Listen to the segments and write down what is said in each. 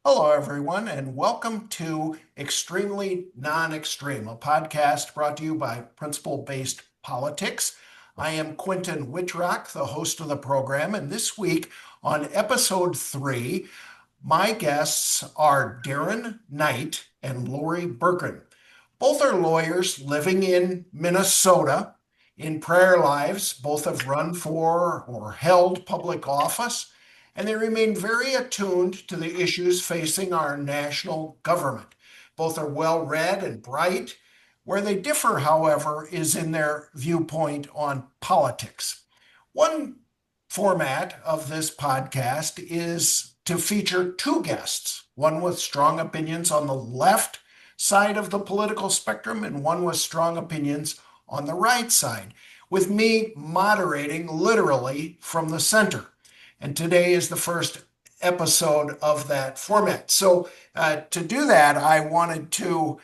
Hello, everyone, and welcome to Extremely Non-Extreme, a podcast brought to you by Principle-Based Politics. I am Quentin Whitrock, the host of the program, and this week on episode 3, my guests are Darren Knight and Laurie Bergren. Both are lawyers living in Minnesota. In prior lives, both have run for or held public office, and they remain very attuned to the issues facing our national government. Both are well read and bright. Where they differ, however, is in their viewpoint on politics. One format of this podcast is to feature two guests, one with strong opinions on the left side of the political spectrum and one with strong opinions on the right side, with me moderating literally from the center. And today is the first episode of that format. So to do that, I wanted to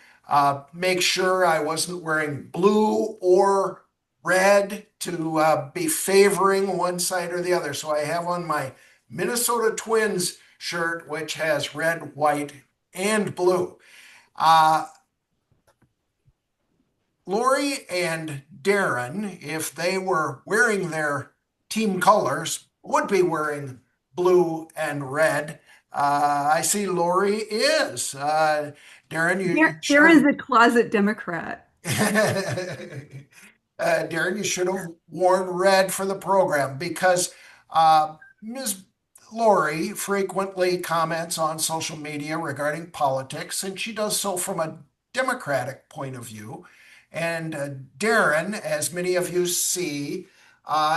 make sure I wasn't wearing blue or red to be favoring one side or the other. So I have on my Minnesota Twins shirt, which has red, white, and blue. Uh, Laurie and Darren, if they were wearing their team colors, would be wearing blue and red. I see Laurie is. Darren, you There should is have. a closet Democrat. Darren, you should have worn red for the program because Ms. Laurie frequently comments on social media regarding politics, and she does so from a Democratic point of view. And Darren, as many of you see,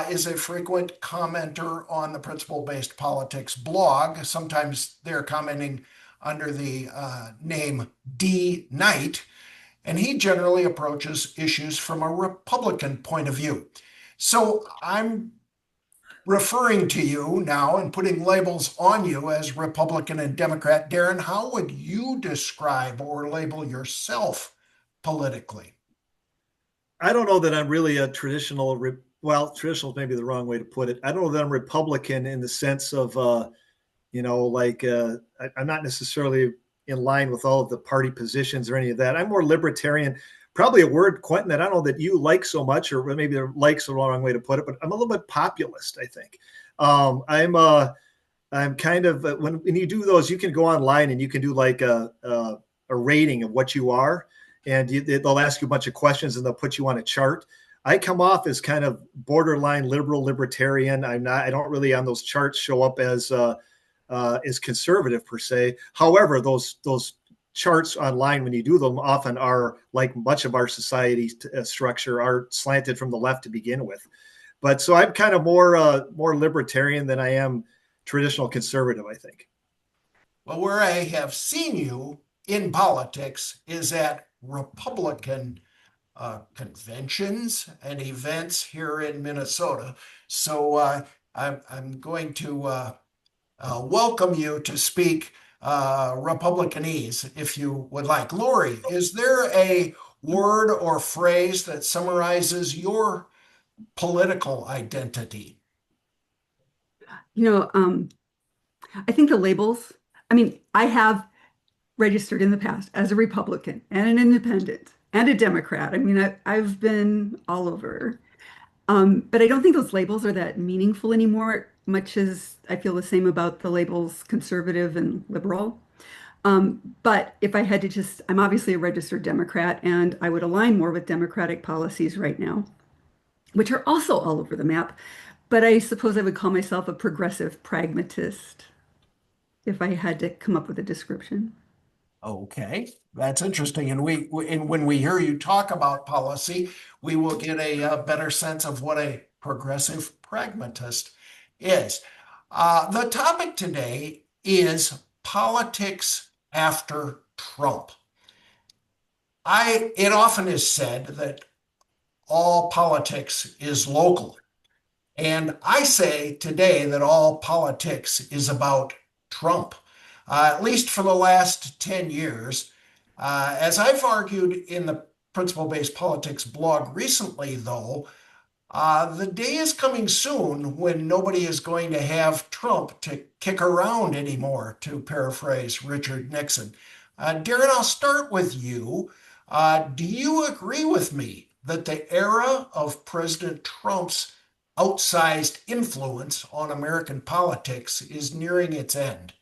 is a frequent commenter on the Principle Based Politics blog. Sometimes they're commenting under the name D Knight, and he generally approaches issues from a Republican point of view. So I'm referring to you now and putting labels on you as Republican and Democrat. Darren, how would you describe or label yourself politically? I don't know that I'm really a traditional, well, traditional is maybe the wrong way to put it. I don't know that I'm Republican in the sense of, I'm not necessarily in line with all of the party positions or any of that. I'm more libertarian, probably a word, Quentin, that I don't know that you like so much, or maybe like's the wrong way to put it, but I'm a little bit populist, I think. I'm kind of, when you do those, you can go online and you can do like a rating of what you are, and they'll ask you a bunch of questions and they'll put you on a chart. I come off as kind of borderline liberal libertarian. I'm not. I don't really on those charts show up as conservative per se. However, those charts online when you do them often are like much of our society structure are slanted from the left to begin with. But so I'm kind of more libertarian than I am traditional conservative, I think. Well, where I have seen you in politics is at Republican conventions and events here in Minnesota. So I'm going to welcome you to speak Republicanese if you would like. Laurie, is there a word or phrase that summarizes your political identity? You know, um, I think the labels, I have registered in the past as a Republican and an independent and a Democrat. I've been all over. But I don't think those labels are that meaningful anymore, much as I feel the same about the labels conservative and liberal. But if I had to I'm obviously a registered Democrat, and I would align more with Democratic policies right now, which are also all over the map. But I suppose I would call myself a progressive pragmatist if I had to come up with a description. Okay, that's interesting. And and when we hear you talk about policy, we will get a better sense of what a progressive pragmatist is. The topic today is politics after Trump. It often is said that all politics is local. And I say today that all politics is about Trump, at least for the last 10 years. As I've argued in the Principle Based Politics blog recently, though, The day is coming soon when nobody is going to have Trump to kick around anymore, to paraphrase Richard Nixon. Darren, I'll start with you. Do you agree with me that the era of President Trump's outsized influence on American politics is nearing its end?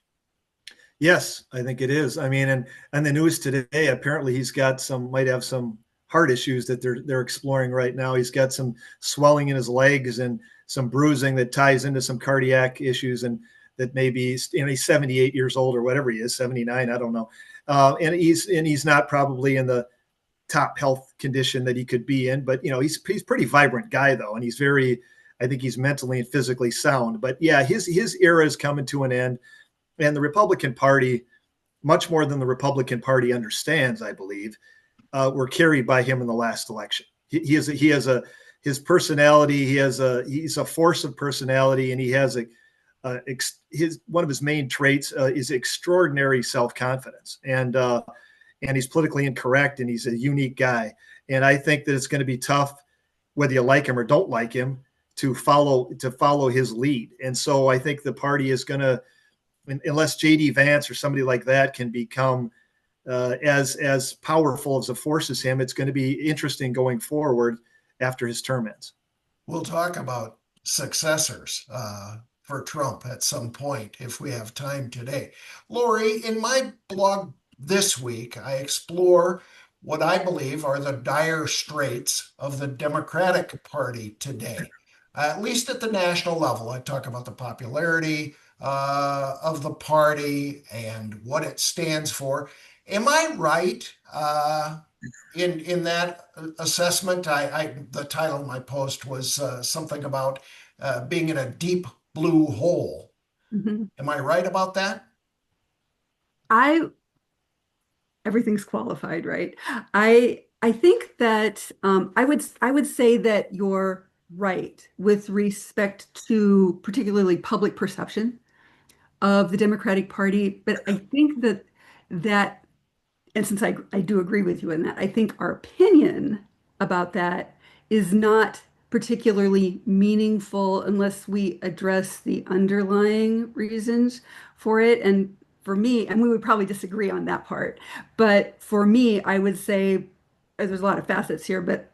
Yes, I think it is. I mean, and the news today, apparently he's got might have some heart issues that they're exploring right now. He's got some swelling in his legs and some bruising that ties into some cardiac issues, and that maybe he's 78 years old or whatever he is, 79, I don't know. And he's not probably in the top health condition that he could be in, but he's pretty vibrant guy though, and I think he's mentally and physically sound. But yeah, his era is coming to an end. And the Republican Party, much more than the Republican Party understands, I believe, were carried by him in the last election. He has his personality. He's a force of personality, and he has one of his main traits is extraordinary self-confidence, and he's politically incorrect, and he's a unique guy. And I think that it's going to be tough, whether you like him or don't like him, to follow his lead. And so I think the party is going to, unless J.D. Vance or somebody like that can become as powerful as a force as him, it's going to be interesting going forward after his term ends. We'll talk about successors for Trump at some point if we have time today. Laurie, in my blog this week, I explore what I believe are the dire straits of the Democratic Party today, at least at the national level. I talk about the popularity of the party and what it stands for. Am I right in that assessment? The title of my post was something about being in a deep blue hole. Mhm. Am I right about that? I Everything's qualified, right? I think that I would say that you're right with respect to particularly public perception of the Democratic Party, but I think that and since I do agree with you in that, I think our opinion about that is not particularly meaningful unless we address the underlying reasons for it. And for me, and we would probably disagree on that part, but for me, I would say there's a lot of facets here, but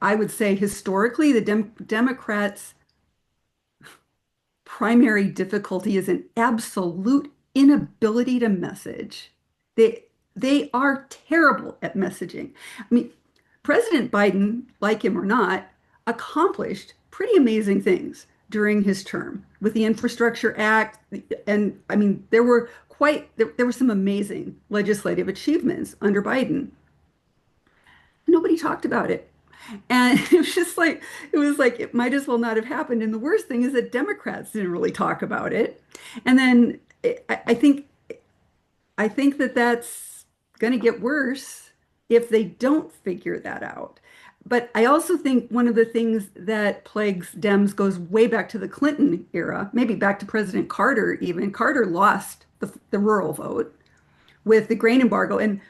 I would say historically, the Democrats' primary difficulty is an absolute inability to message. They they are terrible at messaging. I mean, President Biden, like him or not, accomplished pretty amazing things during his term with the Infrastructure Act. And I mean, there were some amazing legislative achievements under Biden. Nobody talked about it. And it was like it might as well not have happened. And the worst thing is that Democrats didn't really talk about it. And then I think that that's going to get worse if they don't figure that out. But I also think one of the things that plagues Dems goes way back to the Clinton era, maybe back to President Carter even. Carter lost the rural vote with the grain embargo, and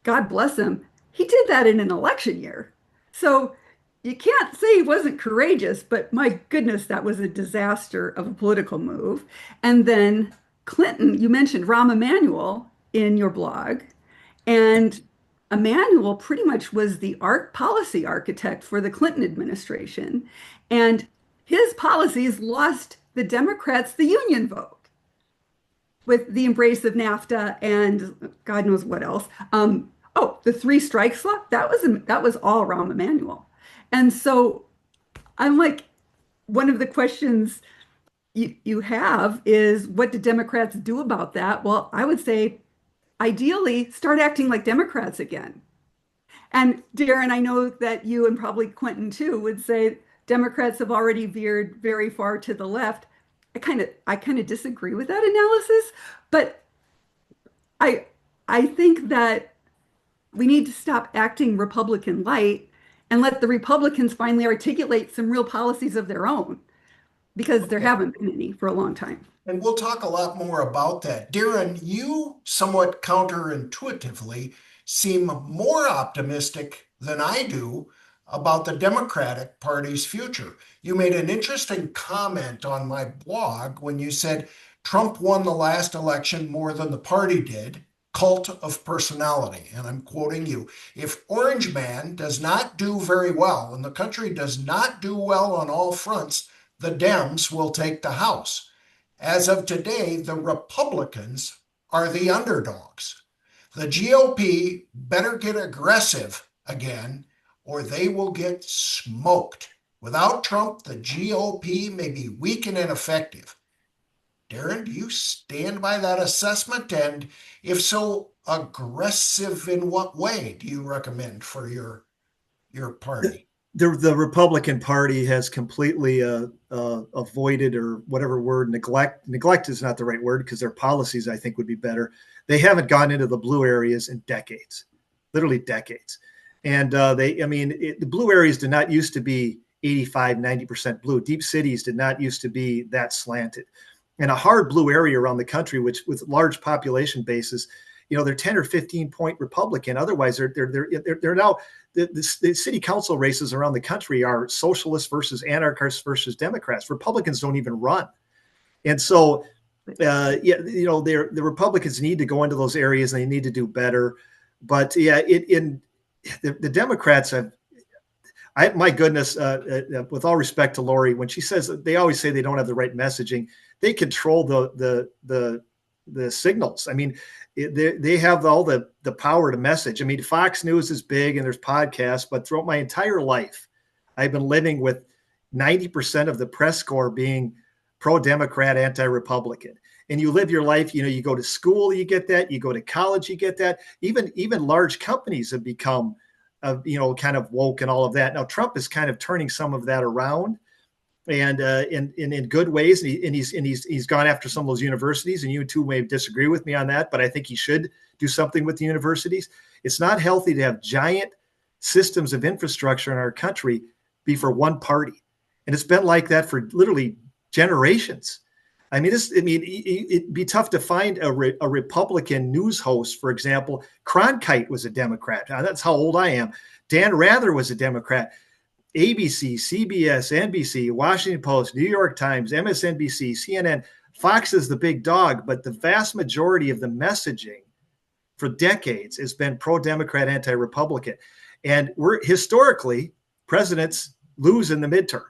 God bless him, he did that in an election year. So you can't say he wasn't courageous, but my goodness, that was a disaster of a political move. And then Clinton, you mentioned Rahm Emanuel in your blog, and Emanuel pretty much was the art policy architect for the Clinton administration, and his policies lost the Democrats the union vote with the embrace of NAFTA and God knows what else. The three strikes law, that was all Rahm Emanuel. And so I'm like, one of the questions you have is what do Democrats do about that? Well, I would say ideally start acting like Democrats again. And Darren, I know that you and probably Quentin too would say Democrats have already veered very far to the left. I kind of disagree with that analysis, but I I think that we need to stop acting Republican light and let the Republicans finally articulate some real policies of their own because there Okay. haven't been any for a long time. And we'll talk a lot more about that. Darren, you somewhat counterintuitively seem more optimistic than I do about the Democratic Party's future. You made an interesting comment on my blog when you said Trump won the last election more than the party did. Cult of personality. And I'm quoting you. If Orange Man does not do very well and the country does not do well on all fronts, the Dems will take the House. As of today, the Republicans are the underdogs. The GOP better get aggressive again, or they will get smoked. Without Trump, the GOP may be weak and ineffective. Darren, do you stand by that assessment? And if so, aggressive in what way do you recommend for your party? The Republican Party has completely avoided, or whatever word, neglect is not the right word, because their policies, I think, would be better. They haven't gone into the blue areas in decades, literally decades. And the blue areas did not used to be 85, 90% blue. Deep cities did not used to be that slanted. And a hard blue area around the country, which with large population bases, they're 10 or 15 point Republican. Otherwise, they're now the city council races around the country are socialists versus anarchists versus Democrats. Republicans don't even run. And so, the Republicans need to go into those areas and they need to do better. But the Democrats have, my goodness, with all respect to Laurie, when she says, they always say they don't have the right messaging, they control the signals. I mean, they have all the power to message. I mean, Fox News is big and there's podcasts, but throughout my entire life, I've been living with 90% of the press score being pro-Democrat, anti-Republican. And you live your life, you go to school, you get that, you go to college, you get that. Even large companies have become kind of woke and all of that. Now, Trump is kind of turning some of that around, and in good ways. And he's gone after some of those universities, and you two may disagree with me on that, but I think he should do something with the universities. It's not healthy to have giant systems of infrastructure in our country be for one party. And it's been like that for literally generations. I mean, it'd be tough to find a Republican news host, for example. Cronkite was a Democrat. That's how old I am. Dan Rather was a Democrat. ABC, CBS, NBC, Washington Post, New York Times, MSNBC, CNN, Fox is the big dog, but the vast majority of the messaging for decades has been pro-Democrat, anti-Republican. And historically, presidents lose in the midterm.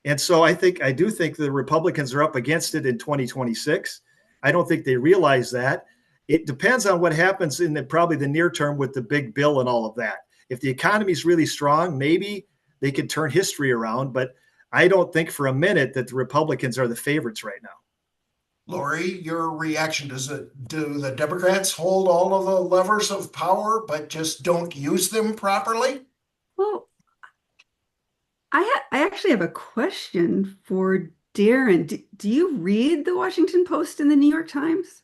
And so I do think the Republicans are up against it in 2026. I don't think they realize that. It depends on what happens in probably the near term with the big bill and all of that. If the economy is really strong, maybe they could turn history around. But I don't think for a minute that the Republicans are the favorites right now. Laurie, your reaction, do the Democrats hold all of the levers of power, but just don't use them properly? Well, I actually have a question for Darren. Do you read the Washington Post and the New York Times?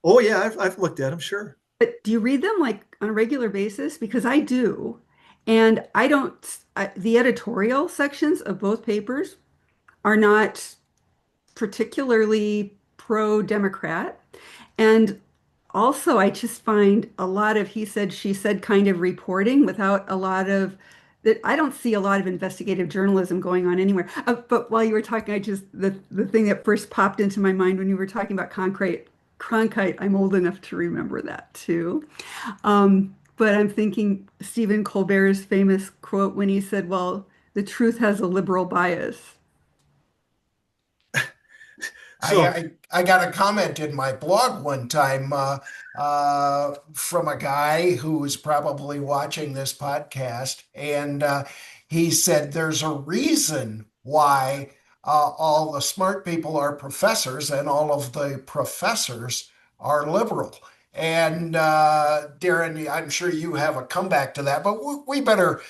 Oh, yeah, I've looked at them, sure. But do you read them like on a regular basis? Because I do. And the editorial sections of both papers are not particularly pro-Democrat. And also, I just find a lot of he said, she said kind of reporting without a lot of that. I don't see a lot of investigative journalism going on anywhere. But while you were talking, the thing that first popped into my mind when you were talking about Cronkite, I'm old enough to remember that too. But I'm thinking Stephen Colbert's famous quote when he said, well, the truth has a liberal bias. So I got a comment in my blog one time from a guy who was probably watching this podcast, and he said there's a reason why all the smart people are professors and all of the professors are liberal. And Darren, I'm sure you have a comeback to that, but we better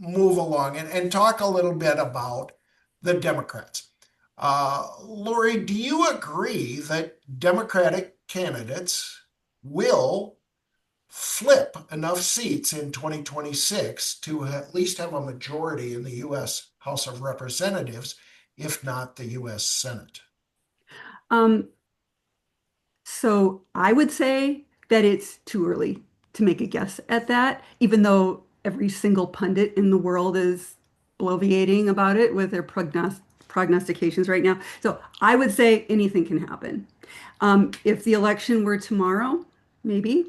move along and talk a little bit about the Democrats. Laurie, do you agree that Democratic candidates will flip enough seats in 2026 to at least have a majority in the U.S. House of Representatives, if not the U.S. Senate? Um, so I would say that it's too early to make a guess at that, even though every single pundit in the world is bloviating about it with their prognostications right now. So I would say anything can happen. If the election were tomorrow, maybe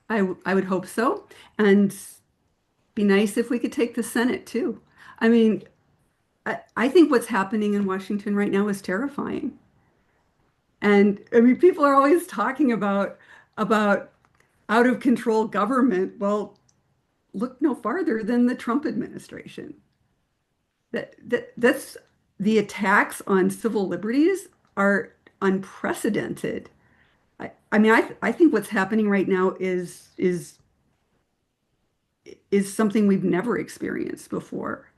I would hope so. And be nice if we could take the Senate too. I mean, I think what's happening in Washington right now is terrifying. And I mean, people are always talking about out of control government. Well, look no farther than the Trump administration. That's the attacks on civil liberties are unprecedented. I mean, I think what's happening right now is something we've never experienced before.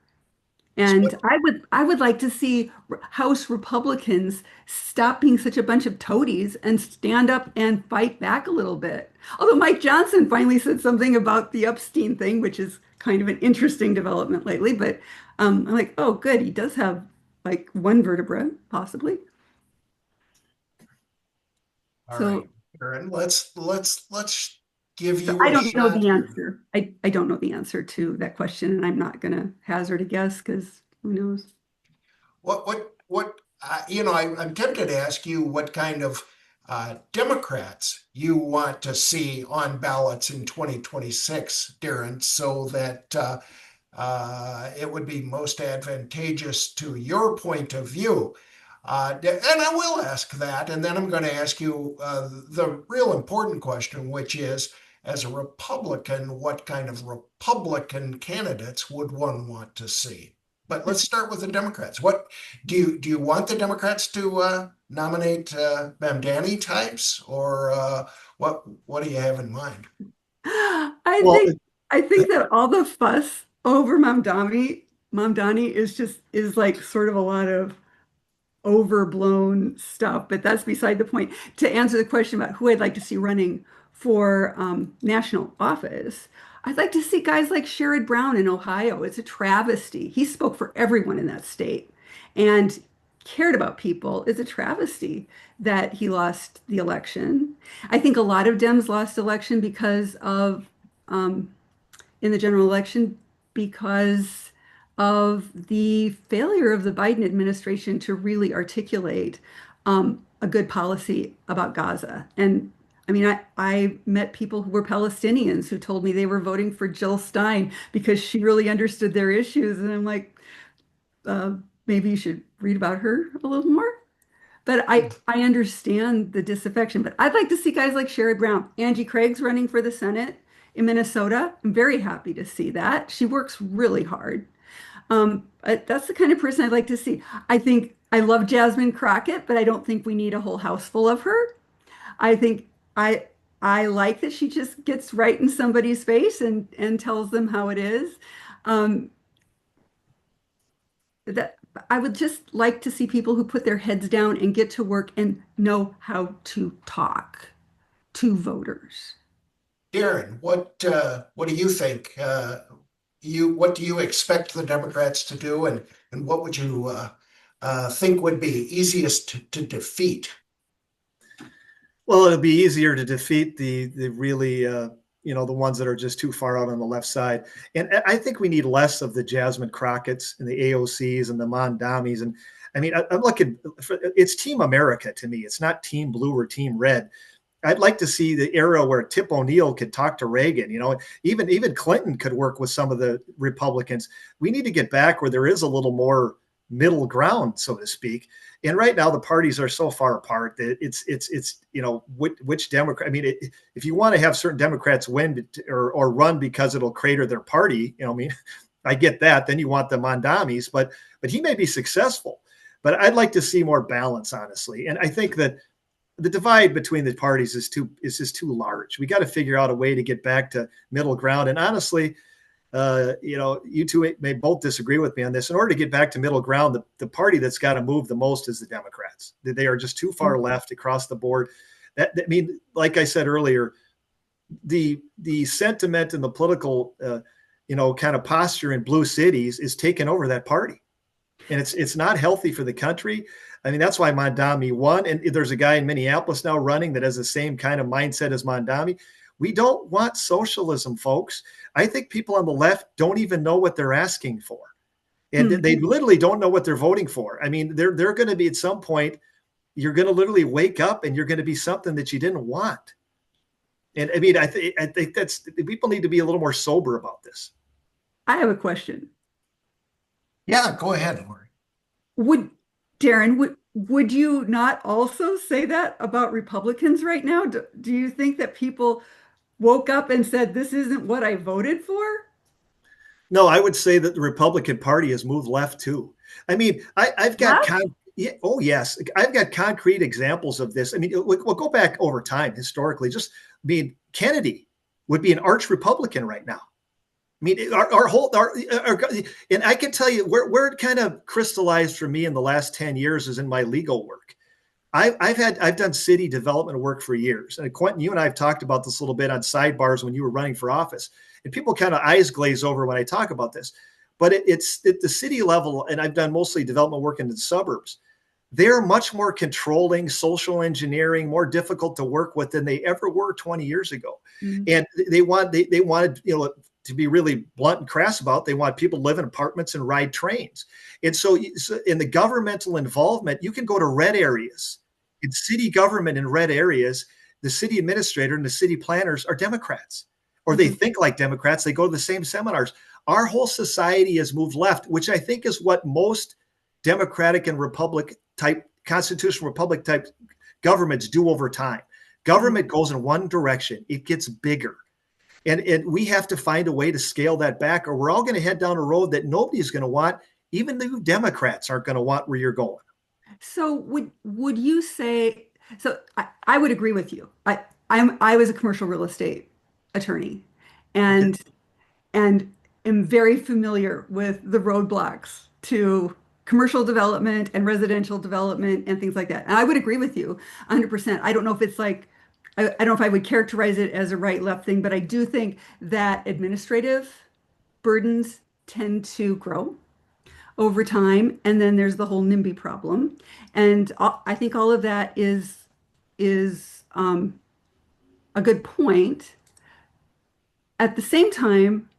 And I would like to see House Republicans stop being such a bunch of toadies and stand up and fight back a little bit. Although Mike Johnson finally said something about the Epstein thing, which is kind of an interesting development lately. But I'm like, oh, good, he does have like one vertebra, possibly. All So, right, Darren, let's give so you I a don't know shot the here. answer. I don't know the answer to that question, and I'm not going to hazard a guess because who knows? I'm tempted to ask you what kind of Democrats you want to see on ballots in 2026, Darren, so that it would be most advantageous to your point of view. And I will ask that, and then I'm going to ask you the real important question, which is, as a Republican, what kind of Republican candidates would one want to see? But let's start with the Democrats. What do you want the Democrats to nominate Mamdani types, or what do you have in mind? I Well, think I think that all the fuss over Mamdani is like sort of a lot of overblown stuff, but that's beside the point. To answer the question about who I'd like to see running for national office, I'd like to see guys like Sherrod Brown in Ohio. It's a travesty. He spoke for everyone in that state and cared about people. It's a travesty that he lost the election. I think a lot of Dems lost election because of in the general election because of the failure of the Biden administration to really articulate a good policy about Gaza. And I mean, I met people who were Palestinians who told me they were voting for Jill Stein because she really understood their issues. And I'm like, uh, maybe you should read about her a little more. But I understand the disaffection. But I'd like to see guys like Sherrod Brown. Angie Craig's running for the Senate in Minnesota. I'm very happy to see that. She works really hard. That's the kind of person I'd like to see. I think I love Jasmine Crockett, but I don't think we need a whole house full of her. I think I like that she just gets right in somebody's face and tells them how it is. Um, that I would just like to see people who put their heads down and get to work and know how to talk to voters. Darren, what do you think? What do you expect the Democrats to do, and what would you think would be easiest to defeat? Well, it'll be easier to defeat the really the ones that are just too far out on the left side. And I think we need less of the Jasmine Crockett's and the AOCs and the Mondamis. And I mean, I'm looking for, it's Team America to me. It's not Team Blue or Team Red. I'd like to see the era where Tip O'Neill could talk to Reagan. Even Clinton could work with some of the Republicans. We need to get back where there is a little more middle ground, so to speak. And right now the parties are so far apart that it's which Democrat. I mean, if you want to have certain Democrats win or run because it'll crater their party, I mean, I get that. Then you want the Mondamis, but he may be successful. But I'd like to see more balance, honestly. And I think that the divide between the parties is just too large. We got to figure out a way to get back to middle ground. And honestly, you two may both disagree with me on this. In order to get back to middle ground, the party that's got to move the most is the Democrats. They are just too far left across the board. That I mean, like I said earlier, the sentiment and the political, kind of posture in blue cities is taking over that party. And it's not healthy for the country. I mean, that's why Mondami won. And there's a guy in Minneapolis now running that has the same kind of mindset as Mondami. We don't want socialism, folks. I think people on the left don't even know what they're asking for. And they literally don't know what they're voting for. I mean, they're going to be at some point, you're going to literally wake up and you're going to be something that you didn't want. And I mean, I think that's, people need to be a little more sober about this. I have a question. Yeah, go ahead, Laurie. Darren, would you not also say that about Republicans right now? Do you think that people woke up and said, this isn't what I voted for? No, I would say that the Republican Party has moved left too. I mean, I've got oh yes, I've got concrete examples of this. I mean, we'll go back over time historically. Just I mean, Kennedy would be an arch Republican right now. I mean, and I can tell you where it kind of crystallized for me in the last 10 years is in my legal work. I've done city development work for years. And Quentin, you and I have talked about this a little bit on sidebars when you were running for office. And people kind of eyes glaze over when I talk about this. But it's at the city level, and I've done mostly development work in the suburbs. They're much more controlling, social engineering, more difficult to work with than they ever were 20 years ago. Mm-hmm. And they wanted, you know, to be really blunt and crass about, they want people to live in apartments and ride trains. And so in the governmental involvement, you can go to red areas. In city government in red areas, the city administrator and the city planners are Democrats, or they think like Democrats. They go to the same seminars. Our whole society has moved left, which I think is what most Democratic and Republic type, constitutional Republic type governments do over time. Government goes in one direction. It gets bigger. And we have to find a way to scale that back, or we're all going to head down a road that nobody's going to want. Even the Democrats aren't going to want where you're going. So would you say, so I would agree with you. I was a commercial real estate attorney and am very familiar with the roadblocks to commercial development and residential development and things like that. And I would agree with you 100%. I don't know if it's like, I don't know if I would characterize it as a right-left thing, but I do think that administrative burdens tend to grow over time. And then there's the whole NIMBY problem. And I think all of that is a good point. At the same time,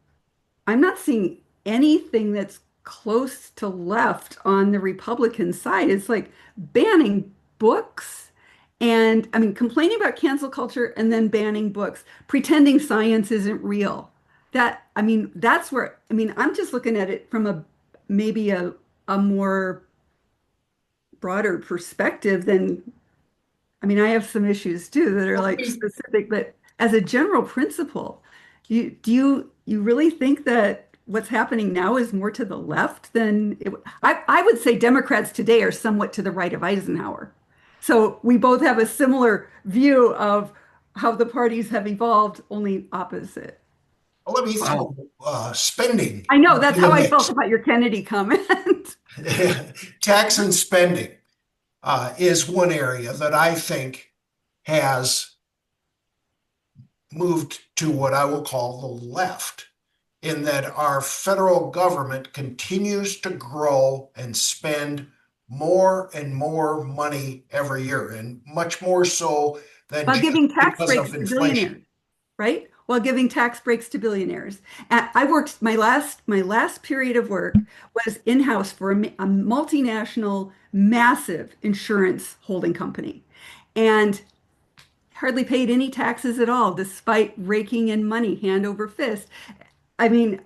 I'm not seeing anything that's close to left on the Republican side. It's like banning books and, I mean, complaining about cancel culture and then banning books, pretending science isn't real. I mean, that's where, I mean, I'm just looking at it from maybe a more broader perspective than, I mean, I have some issues too that are like specific, but as a general principle, do you really think that what's happening now is more to the left than I would say Democrats today are somewhat to the right of Eisenhower. So we both have a similar view of how the parties have evolved, only opposite. Well, let me throw spending. I know, that's how I felt about your Kennedy comment. Tax and spending is one area that I think has moved to what I will call the left, in that our federal government continues to grow and spend more and more money every year, and much more so than while giving tax because breaks of to inflation. Billionaires, right? While giving tax breaks to billionaires. And I worked, my last period of work was in-house for a multinational, massive insurance holding company, and hardly paid any taxes at all, despite raking in money hand over fist. I mean,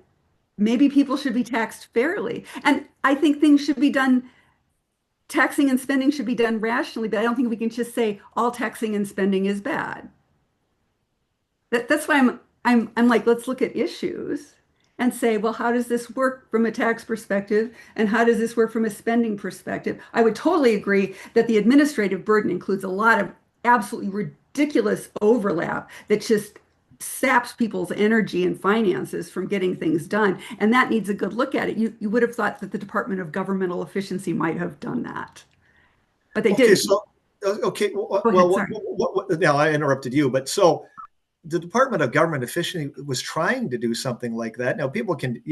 maybe people should be taxed fairly. And I think things should be done, taxing and spending should be done rationally, but I don't think we can just say all taxing and spending is bad. That's why I'm like, let's look at issues and say, well, how does this work from a tax perspective? And how does this work from a spending perspective? I would totally agree that the administrative burden includes a lot of absolutely ridiculous overlap that just saps people's energy and finances from getting things done. And that needs a good look at it. You would have thought that the Department of Governmental Efficiency might have done that, but they didn't. Now I interrupted you, but so the Department of Government Efficiency was trying to do something like that. Now people can,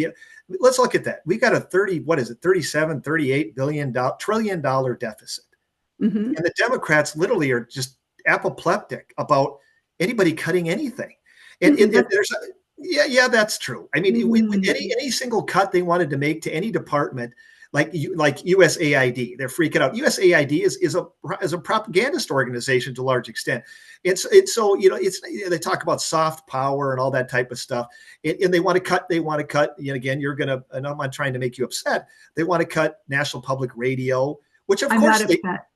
let's look at that. We got a 37, 38 trillion dollar deficit. Mm-hmm. And the Democrats literally are just apoplectic about anybody cutting anything. And That's, yeah, that's true. I mean, any single cut they wanted to make to any department, like USAID, they're freaking out. USAID is a propagandist organization to a large extent. It's so they talk about soft power and all that type of stuff, and they want to cut. They want to cut. Again, and I'm not trying to make you upset. They want to cut National Public Radio, which of I'm course not they. upset.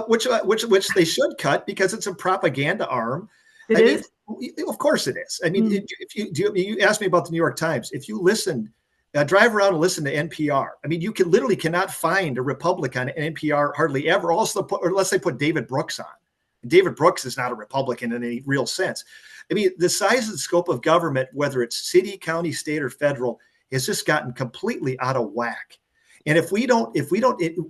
Which they should cut because it's a propaganda arm. It I mean, is. of course it is. I mean, if you asked me about the New York Times, if you listen, drive around and listen to NPR. I mean, you literally cannot find a Republican on NPR hardly ever. Also, unless they put David Brooks on. And David Brooks is not a Republican in any real sense. I mean, the size and scope of government, whether it's city, county, state, or federal, has just gotten completely out of whack. And if we don't,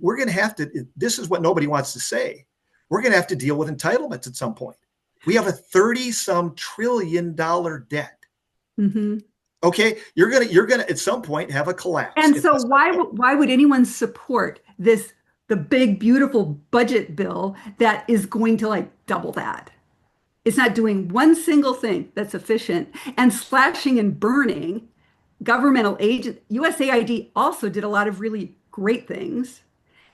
we're going to have to. This is what nobody wants to say. We're going to have to deal with entitlements at some point. We have a 30-some trillion dollar debt. Mm-hmm. Okay, you're gonna at some point have a collapse. And so why would anyone support the big beautiful budget bill that is going to like double that? It's not doing one single thing that's efficient and slashing and burning governmental agent. USAID also did a lot of really great things.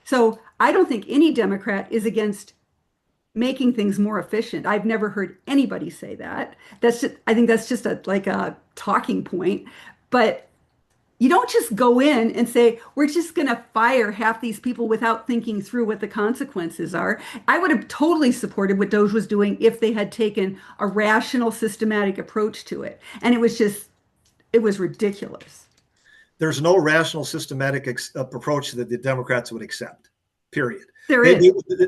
So I don't think any Democrat is against making things more efficient. I've never heard anybody say that. I think that's just like a talking point. But you don't just go in and say, we're just going to fire half these people without thinking through what the consequences are. I would have totally supported what Doge was doing if they had taken a rational, systematic approach to it. And it was ridiculous. There's no rational, systematic approach that the Democrats would accept, period. There is.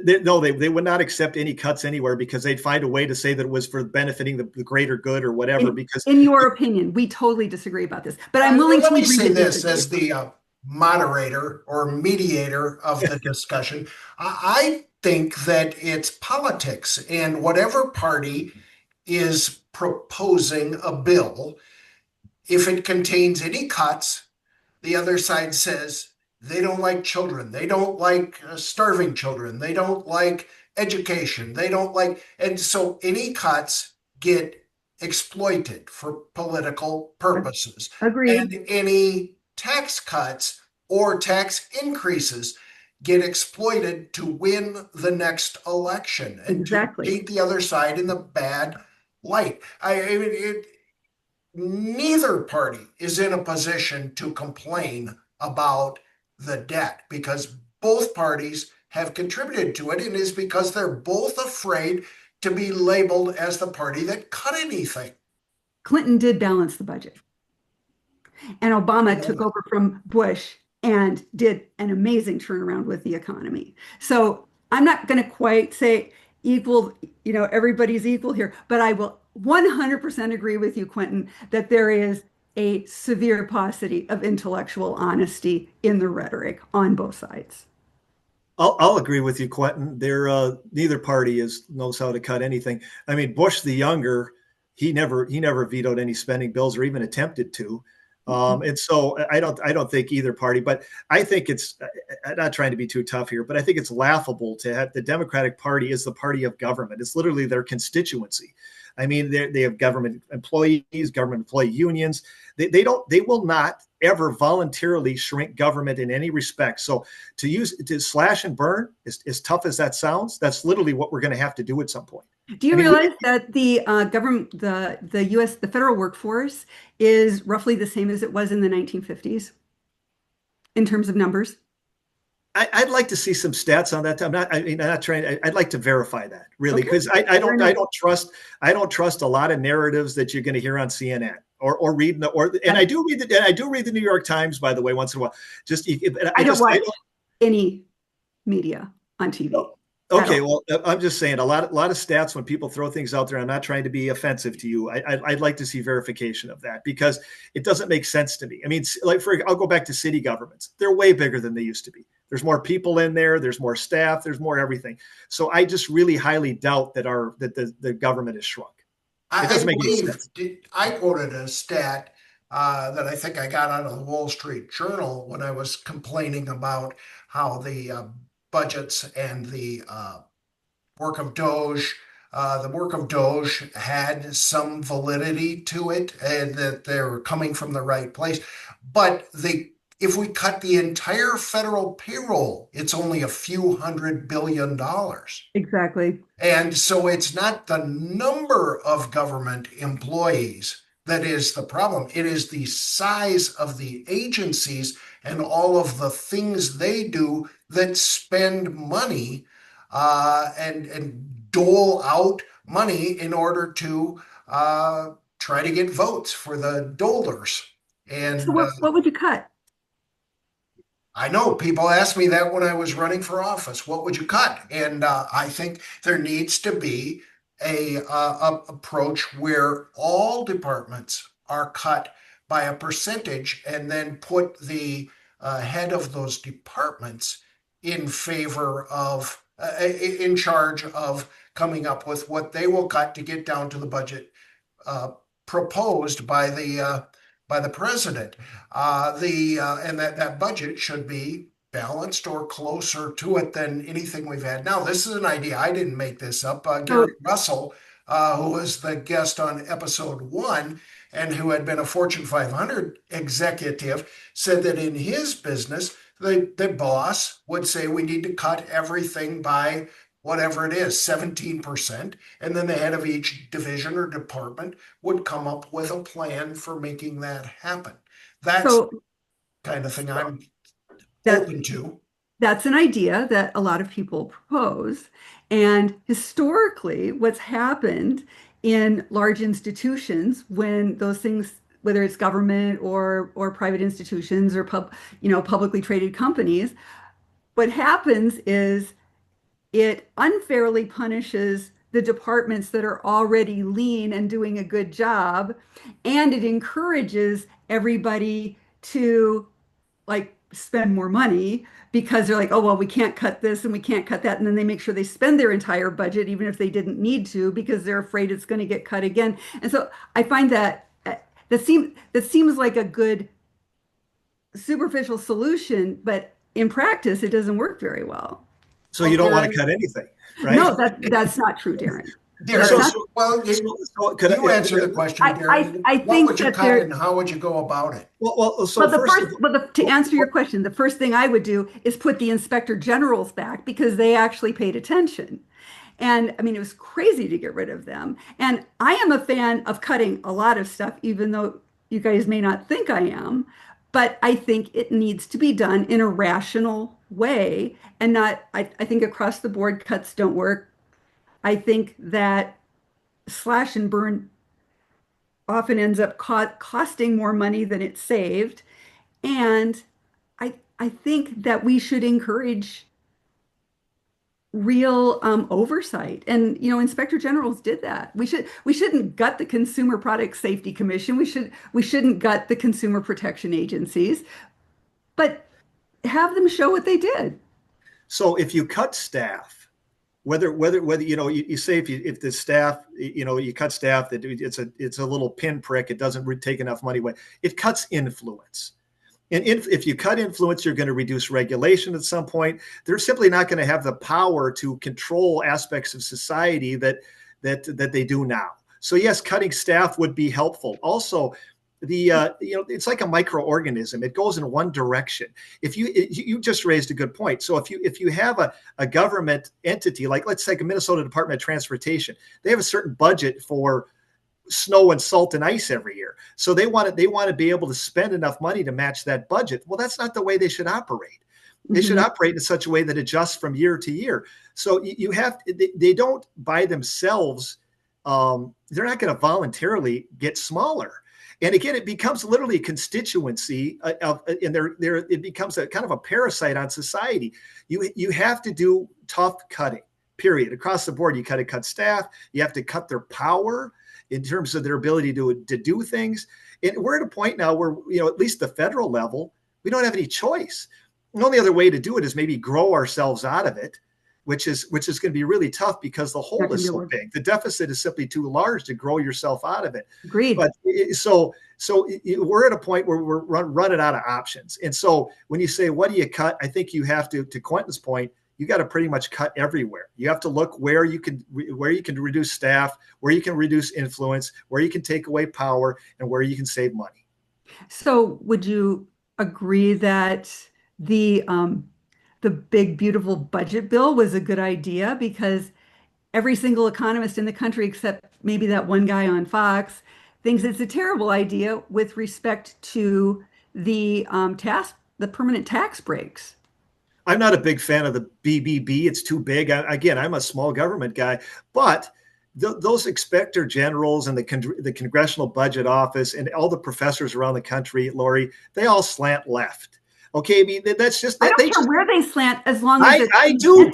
They would not accept any cuts anywhere because they'd find a way to say that it was for benefiting the greater good or whatever. Because in your opinion, we totally disagree about this. But I'm willing to let me agree say with this you. as the moderator or mediator of the discussion. I think that it's politics, and whatever party is proposing a bill, if it contains any cuts, the other side says they don't like children. They don't like starving children. They don't like education. They don't like, and so any cuts get exploited for political purposes. Agreed. And any tax cuts or tax increases get exploited to win the next election and Exactly. to paint the other side in the bad light. I mean, neither party is in a position to complain about the debt because both parties have contributed to it, and is because they're both afraid to be labeled as the party that cut anything. Clinton did balance the budget, and Obama took over from Bush and did an amazing turnaround with the economy. So I'm not going to quite say equal, everybody's equal here, but I will 100% agree with you, Quentin, that there is a severe paucity of intellectual honesty in the rhetoric on both sides. I'll agree with you, Quentin. Neither party knows how to cut anything. I mean, Bush the younger, he never vetoed any spending bills or even attempted to. And so I don't think either party, but I think I'm not trying to be too tough here, but I think it's laughable to have the Democratic Party is the party of government. It's literally their constituency. I mean, they have government employees, government employee unions. They will not ever voluntarily shrink government in any respect. So to slash and burn, as tough as that sounds, that's literally what we're going to have to do at some point. Do you realize that the government, the U.S., the federal workforce is roughly the same as it was in the 1950s in terms of numbers? I'd like to see some stats on that. I'm not trying. I'd like to verify that really, because I don't trust a lot of narratives that you're going to hear on CNN or read and I do read the New York Times, by the way, once in a while. I don't watch any media on TV. Okay, well, I'm just saying a lot of stats when people throw things out there. I'm not trying to be offensive to you. I'd like to see verification of that because it doesn't make sense to me. I mean, I'll go back to city governments. They're way bigger than they used to be. There's more people in there. There's more staff. There's more everything. So I just really highly doubt that the government is shrunk. It doesn't make any sense. I quoted a stat that I think I got out of the Wall Street Journal when I was complaining about how the budgets and the work of Doge The work of Doge had some validity to it and that they're coming from the right place. But if we cut the entire federal payroll, it's only a few $100 billion. Exactly. And so it's not the number of government employees that is the problem. It is the size of the agencies and all of the things they do that spend money and dole out money in order to try to get votes for the dolers. So And what would you cut? I know people asked me that when I was running for office. What would you cut? And I think there needs to be a approach where all departments are cut by a percentage, and then put the head of those departments in favor of in charge of coming up with what they will cut to get down to the budget uh, proposed by the president. The and that budget should be balanced or closer to it than anything we've had now. This is an idea. I didn't make this up. So, Gary Russell, who was the guest on episode one and who had been a Fortune 500 executive, said that in his business, the boss would say we need to cut everything by whatever it is, 17%. And then the head of each division or department would come up with a plan for making that happen. That's the so kind of thing I'm that open to. that's an idea that a lot of people propose. And historically, what's happened in large institutions when those things, whether it's government or private institutions or publicly traded companies, what happens is it unfairly punishes the departments that are already lean and doing a good job, and it encourages everybody to like spend more money because they're like, oh, well, we can't cut this and we can't cut that. And then they make sure they spend their entire budget, even if they didn't need to, because they're afraid it's going to get cut again. And so I find that seems like a good superficial solution, but in practice, it doesn't work very well. So you don't want to cut anything, right? No, that's not true, Darren. Darren, So, That's so, well, could you answer the question, Darren. I What think would you that cut and how would you go about it? so but the first of first, but to answer your question, the first thing I would do is put the inspector generals back because they actually paid attention. And I mean, it was crazy to get rid of them. And I am a fan of cutting a lot of stuff, even though you guys may not think I am. But I think it needs to be done in a rational way and not, I think across the board cuts don't work. I think that slash and burn often ends up costing more money than it saved. And I think that we should encourage real oversight. And inspector generals did that. We shouldn't gut the Consumer Product Safety Commission. We shouldn't gut the consumer protection agencies, but have them show what they did. So if you cut staff, whether you say if the staff, you cut staff that it's a little pinprick, it doesn't take enough money away. It cuts influence. And if you cut influence, you're going to reduce regulation at some point. They're simply not going to have the power to control aspects of society that they do now. So yes, cutting staff would be helpful. Also, it's like a microorganism. It goes in one direction. If you just raised a good point. So if you have a government entity, like let's take a Minnesota Department of Transportation, they have a certain budget for snow and salt and ice every year. So they want to be able to spend enough money to match that budget. Well, that's not the way they should operate. They should operate in such a way that adjusts from year to year. So they don't by themselves, they're not going to voluntarily get smaller. And again, it becomes literally a constituency it becomes a kind of a parasite on society. You have to do tough cutting, period. Across the board, you got to cut staff. You have to cut their power in terms of their ability to do things. And we're at a point now where, at least the federal level, we don't have any choice. The only other way to do it is maybe grow ourselves out of it, which is going to be really tough because the hole is so big. The deficit is simply too large to grow yourself out of it. Agreed. But so we're at a point where we're running out of options. And so when you say, what do you cut? I think you have to Quentin's point, you got to pretty much cut everywhere. You have to look where you can reduce staff, where you can reduce influence, where you can take away power, and where you can save money. So would you agree that the big beautiful budget bill was a good idea because every single economist in the country, except maybe that one guy on Fox, thinks it's a terrible idea with respect to the permanent tax breaks. I'm not a big fan of the BBB. It's too big. Again, I'm a small government guy, but those inspector generals and the Congressional Budget Office and all the professors around the country, Laurie, they all slant left. Okay, I mean that's just I that don't care where they slant as long as I do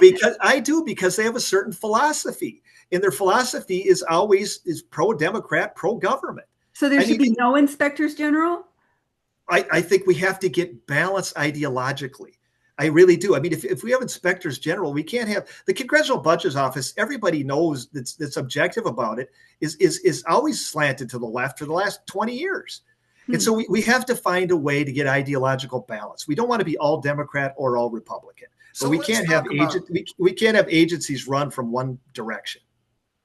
because they have a certain philosophy, and their philosophy is always pro-democrat, pro-government. So there should be no inspectors general? I think we have to get balanced ideologically. I really do. I mean, if we have inspectors general, we can't have the Congressional Budget Office. Everybody knows that's objective about it is always slanted to the left for the last 20 years. And so we have to find a way to get ideological balance. We don't want to be all Democrat or all Republican. So but we can't have we can't have agencies run from one direction.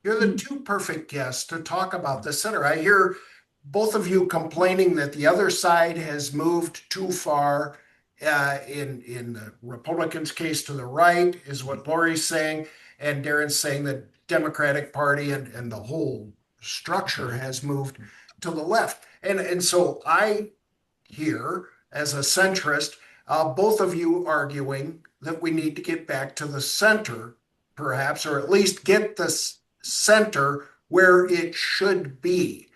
You're the two perfect guests to talk about the center. I hear both of you complaining that the other side has moved too far. In the Republicans' case to the right is what Laurie's saying, and Darren's saying that Democratic Party and the whole structure has moved to the left. And so I hear, as a centrist, both of you arguing that we need to get back to the center, perhaps, or at least get the center where it should be.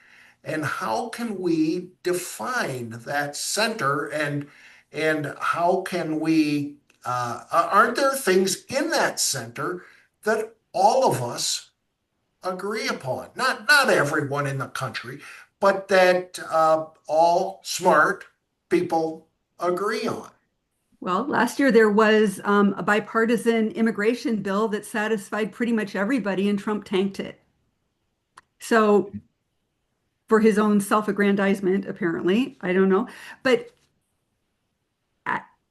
And how can we define that center, and how can we, aren't there things in that center that all of us agree upon? Not everyone in the country, but that all smart people agree on. Well, last year there was a bipartisan immigration bill that satisfied pretty much everybody, and Trump tanked it. So, for his own self-aggrandizement, apparently, I don't know. But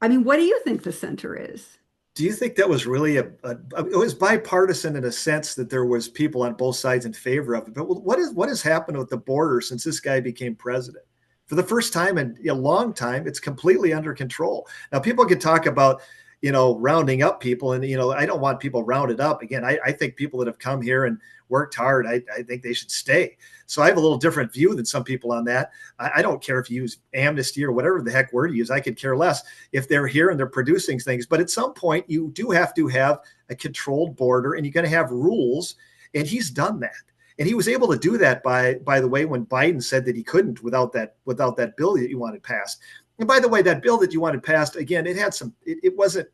I mean, what do you think the center is? Do you think that was really it was bipartisan in a sense that there was people on both sides in favor of it? But what has happened with the border since this guy became president? For the first time in a long time, it's completely under control. Now, people can talk about, rounding up people, and, I don't want people rounded up. Again, I think people that have come here and worked hard, I think they should stay. So I have a little different view than some people on that. I don't care if you use amnesty or whatever the heck word you use. I could care less if they're here and they're producing things. But at some point, you do have to have a controlled border, and you're going to have rules. And he's done that. And he was able to do that by the way, when Biden said that he couldn't without that bill that you wanted passed. And by the way, that bill that you wanted passed, again, it had some. It wasn't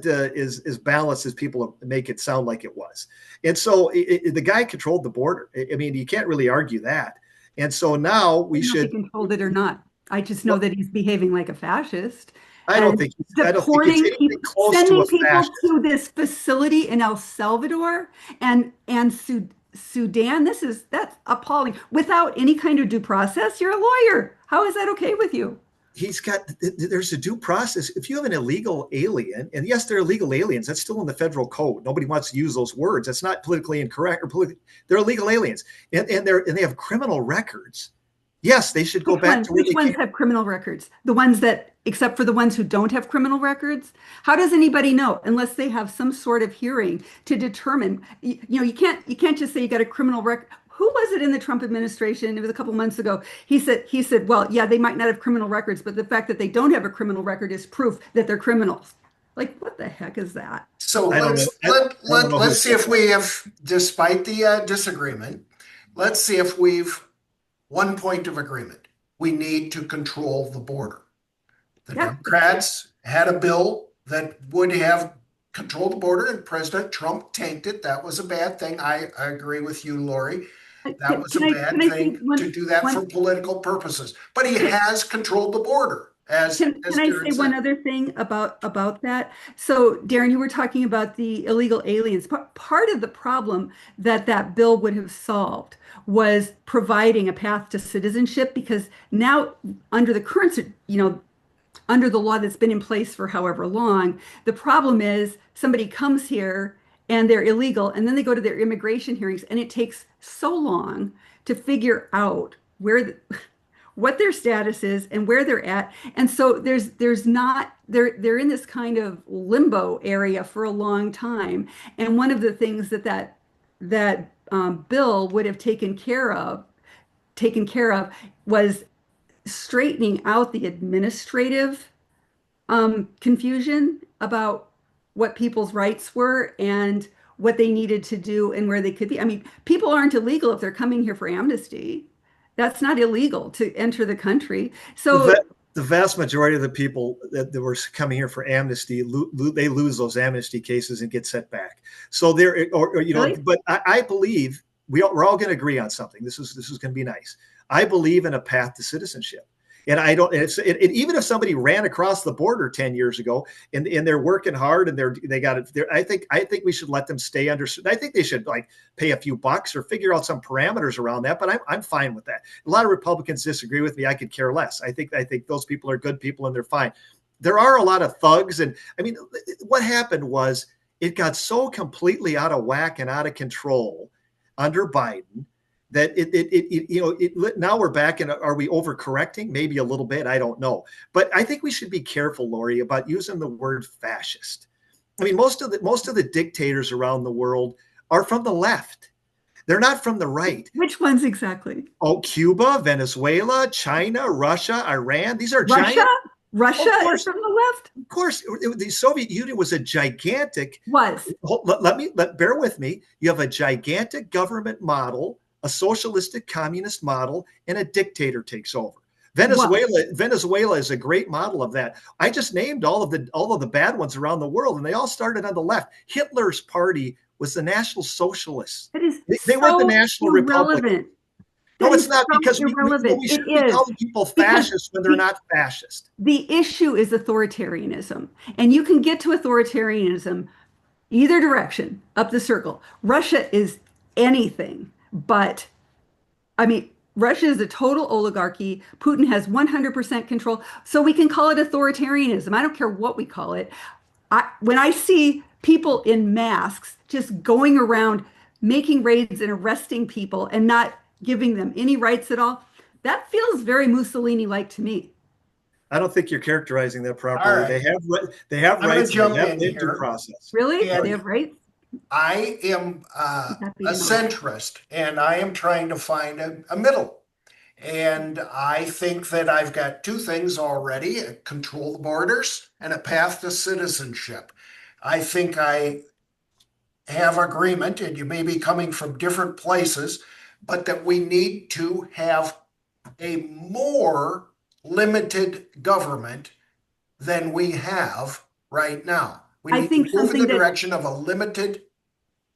as balanced as people make it sound like it was. And so the guy controlled the border. I mean, you can't really argue that. And so now we should. If he controlled it or not. I just know that he's behaving like a fascist. I don't think he's deporting people, close sending to a people fascist. to this facility in El Salvador and Sudan. That's appalling. Without any kind of due process, you're a lawyer. How is that okay with you? There's a due process. If you have an illegal alien, and yes, they're illegal aliens, that's still in the federal code. Nobody wants to use those words. That's not politically incorrect they're illegal aliens, and they have criminal records. Yes, they should go back to where which ones have criminal records? The ones that, except for the ones who don't have criminal records? How does anybody know unless they have some sort of hearing to determine? You can't just say you got a criminal record. Who was it in the Trump administration? It was a couple months ago. He said, well, yeah, they might not have criminal records, but the fact that they don't have a criminal record is proof that they're criminals. Like, what the heck is that? So let's see if we have, despite the disagreement, let's see if we've one point of agreement. We need to control the border. The Democrats had a bill that would have controlled the border, and President Trump tanked it. That was a bad thing. I agree with you, Laurie. That was a bad thing to do that for political purposes. But he has controlled the border. Can I say one other thing about that? So, Darren, you were talking about the illegal aliens. Part of the problem that bill would have solved was providing a path to citizenship, because now under the current, under the law that's been in place for however long. The problem is somebody comes here and they're illegal, and then they go to their immigration hearings, and it takes so long to figure out what their status is and where they're at. And so there's not they're in this kind of limbo area for a long time. And one of the things that bill would have taken care of was straightening out the administrative confusion about what people's rights were and what they needed to do and where they could be. I mean, people aren't illegal if they're coming here for amnesty. That's not illegal to enter the country. So the vast majority of the people that were coming here for amnesty, they lose those amnesty cases and get set back. So there, or really? but I believe we're all going to agree on something. This is going to be nice. I believe in a path to citizenship. And I don't, even if somebody ran across the border 10 years ago and they're working hard and they got it, I think we should let them stay under. I think they should like pay a few bucks or figure out some parameters around that. But I'm fine with that. A lot of Republicans disagree with me. I could care less. I think those people are good people and they're fine. There are a lot of thugs. And I mean, what happened was it got so completely out of whack and out of control under Biden that now we're back, and are we overcorrecting? Maybe a little bit. I don't know. But I think we should be careful, Laurie, about using the word fascist. I mean, most of the dictators around the world are from the left. They're not from the right. Which ones exactly? Oh, Cuba, Venezuela, China, Russia, Iran. These are Russia? giant. Russia is from the left? Of course, the Soviet Union was a gigantic. Bear with me. You have a gigantic government model, a socialistic communist model, and a dictator takes over. Venezuela is a great model of that. I just named all of the bad ones around the world, and they all started on the left. Hitler's party was the National Socialists. They weren't the National Republican. No, it's not, because we shouldn't be calling people fascists when they're not fascist. The issue is authoritarianism, and you can get to authoritarianism either direction, up the circle. Russia is anything but, I mean, Russia is a total oligarchy. Putin has 100% control. So we can call it authoritarianism. I don't care what we call it. When I see people in masks just going around making raids and arresting people and not giving them any rights at all, that feels very Mussolini-like to me. I don't think you're characterizing that properly. Right. They have rights. Jump they have in due here. process. Really? And they have rights? I am a centrist, and I am trying to find a middle. And I think that I've got two things already: control the borders and a path to citizenship. I think I have agreement, and you may be coming from different places, but that we need to have a more limited government than we have right now. We need to move in the direction of a limited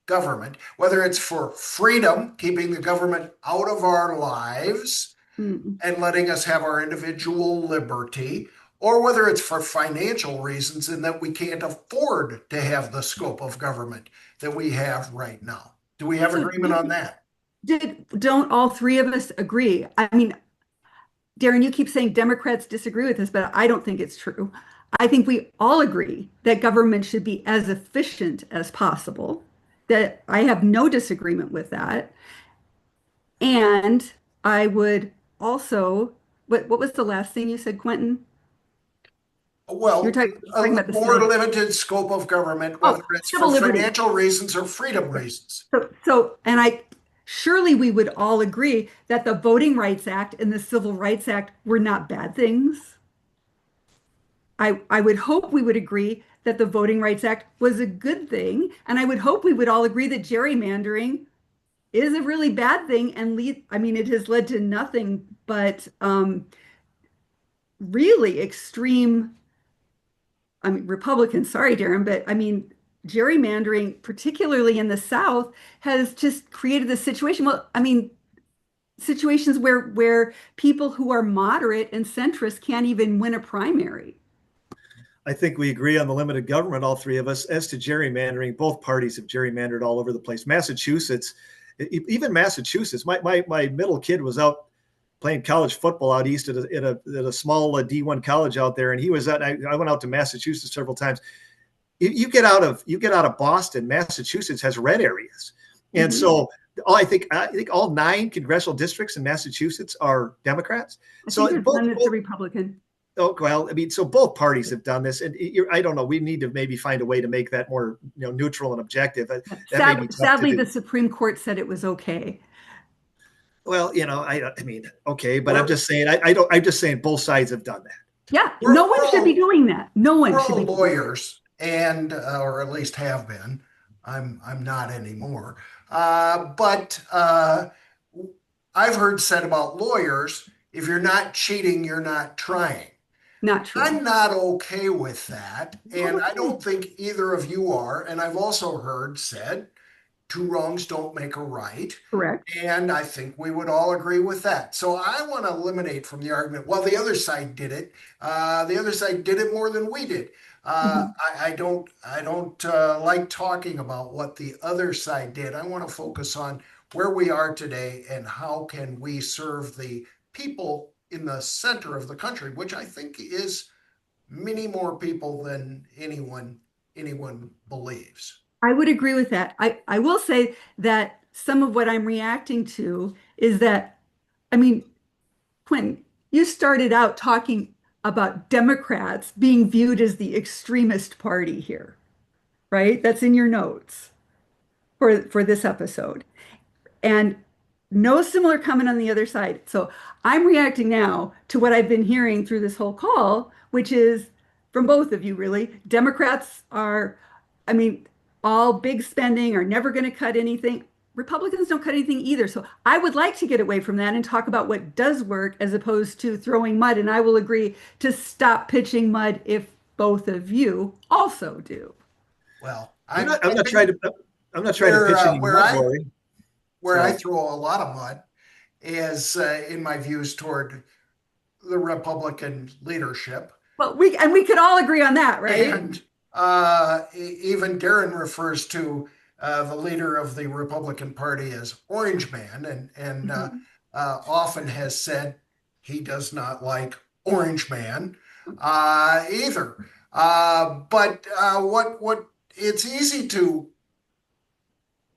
government, whether it's for freedom, keeping the government out of our lives and letting us have our individual liberty, or whether it's for financial reasons in that we can't afford to have the scope of government that we have right now. Do we have agreement on that? Don't all three of us agree? I mean, Darren, you keep saying Democrats disagree with this, but I don't think it's true. I think we all agree that government should be as efficient as possible, that I have no disagreement with that. And I would also, what was the last thing you said, Quentin? Well, You're talking about a more limited scope of government, whether it's for financial reasons or freedom reasons. And surely we would all agree that the Voting Rights Act and the Civil Rights Act were not bad things. I would hope we would agree that the Voting Rights Act was a good thing. And I would hope we would all agree that gerrymandering is a really bad thing. And it has led to nothing but really extreme, Republicans, sorry, Darren, but gerrymandering, particularly in the South, has just created this situation. Situations where people who are moderate and centrist can't even win a primary. I think we agree on the limited government, all three of us. As to gerrymandering, both parties have gerrymandered all over the place. Massachusetts, even Massachusetts, my middle kid was out playing college football out east at a small D1 college out there, and he was at. I went out to Massachusetts several times. You get out of Boston, Massachusetts has red areas, and so I think all 9 congressional districts in Massachusetts are Democrats. I think there's one that's a Republican. Oh, well, I mean, so both parties have done this, and I don't know. We need to maybe find a way to make that more, neutral and objective. Sadly, the Supreme Court said it was okay. Well, I mean, okay, but I'm just saying, I'm just saying both sides have done that. Yeah, no one should be doing that. No one should be lawyers, and or at least have been. I'm not anymore. But I've heard said about lawyers, if you're not cheating, you're not trying. Not true. I'm not okay with that, and I don't think either of you are. And I've also heard said, 2 wrongs don't make a right. Correct. And I think we would all agree with that. So I want to eliminate from the argument, well, the other side did it. The other side did it more than we did. I don't like talking about what the other side did. I want to focus on where we are today and how can we serve the people in the center of the country, which I think is many more people than anyone believes. I would agree with that. I will say that some of what I'm reacting to is that, I mean, Quentin, you started out talking about Democrats being viewed as the extremist party here, right? That's in your notes for this episode. And no similar comment on the other side. So I'm reacting now to what I've been hearing through this whole call, which is from both of you, really. Democrats are, I mean, all big spending, are never going to cut anything. Republicans don't cut anything either. So I would like to get away from that and talk about what does work as opposed to throwing mud. And I will agree to stop pitching mud if both of you also do. Well, I'm not trying to pitch any mud, Laurie. Where I throw a lot of mud is in my views toward the Republican leadership. Well, we could all agree on that, right? And even Darren refers to the leader of the Republican Party as Orange Man, and often has said he does not like Orange Man either. But what it's easy to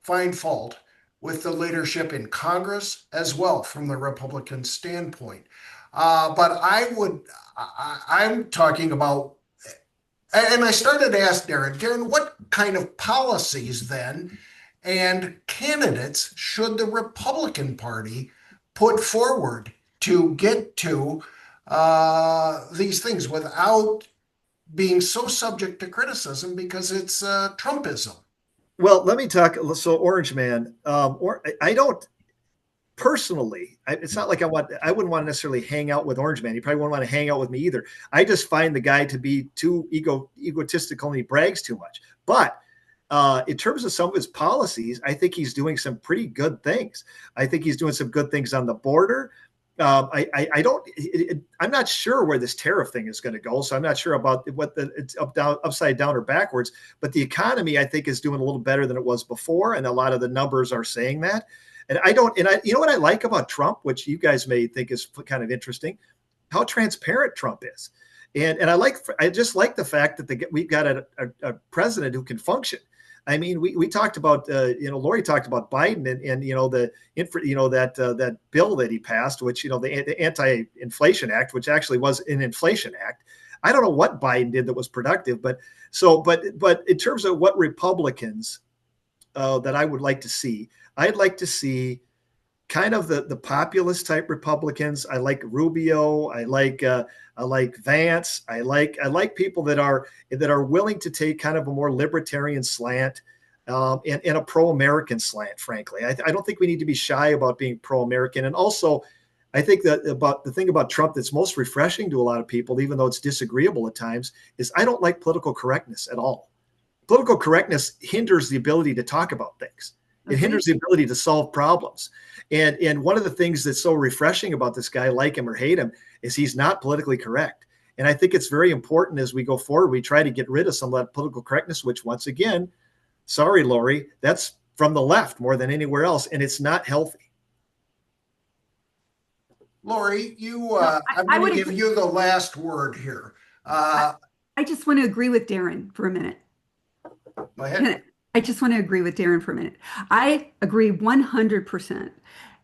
find fault with the leadership in Congress as well from the Republican standpoint. But I'm talking about, and I started to ask Darren, what kind of policies then and candidates should the Republican Party put forward to get to these things without being so subject to criticism because it's Trumpism? Well, let me talk. So, Orange Man, I don't personally. It's not like I wouldn't want to necessarily hang out with Orange Man. He probably wouldn't want to hang out with me either. I just find the guy to be too egotistical and he brags too much. But in terms of some of his policies, I think he's doing some pretty good things. I think he's doing some good things on the border. I'm not sure where this tariff thing is going to go. So I'm not sure about it's upside down or backwards, but the economy I think is doing a little better than it was before. And a lot of the numbers are saying that. And you know what I like about Trump, which you guys may think is kind of interesting, how transparent Trump is. And I just like the fact that we've got a president who can function. I mean, we talked about, Laurie talked about Biden and that bill that he passed, which, the Anti-Inflation Act, which actually was an inflation act. I don't know what Biden did that was productive, but in terms of what Republicans that I would like to see, I'd like to see kind of the populist type Republicans. I like Rubio. I like Vance. I like people that are willing to take kind of a more libertarian slant and a pro-American slant. Frankly, I don't think we need to be shy about being pro-American. And also, I think that the thing about Trump that's most refreshing to a lot of people, even though it's disagreeable at times, is I don't like political correctness at all. Political correctness hinders the ability to talk about things. It hinders the ability to solve problems. And one of the things that's so refreshing about this guy, like him or hate him, is he's not politically correct. And I think it's very important as we go forward, we try to get rid of some of that political correctness, which once again, sorry, Laurie, that's from the left more than anywhere else. And it's not healthy. Laurie, No, I'm I going would to give agree. you the last word here. I, Uh, I just want to agree with Darren for a minute. Go ahead. Can I just want to agree with Darren for a minute. I agree 100%.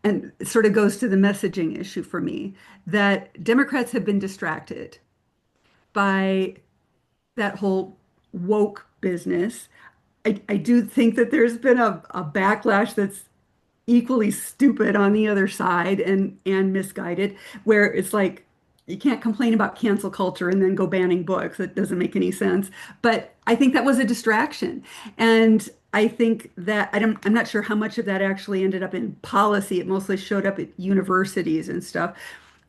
And it sort of goes to the messaging issue for me that Democrats have been distracted by that whole woke business. I do think that there's been a backlash that's equally stupid on the other side and misguided, where it's like you can't complain about cancel culture and then go banning books. It doesn't make any sense. But I think that was a distraction. And I think that I'm not sure how much of that actually ended up in policy. It mostly showed up at universities and stuff.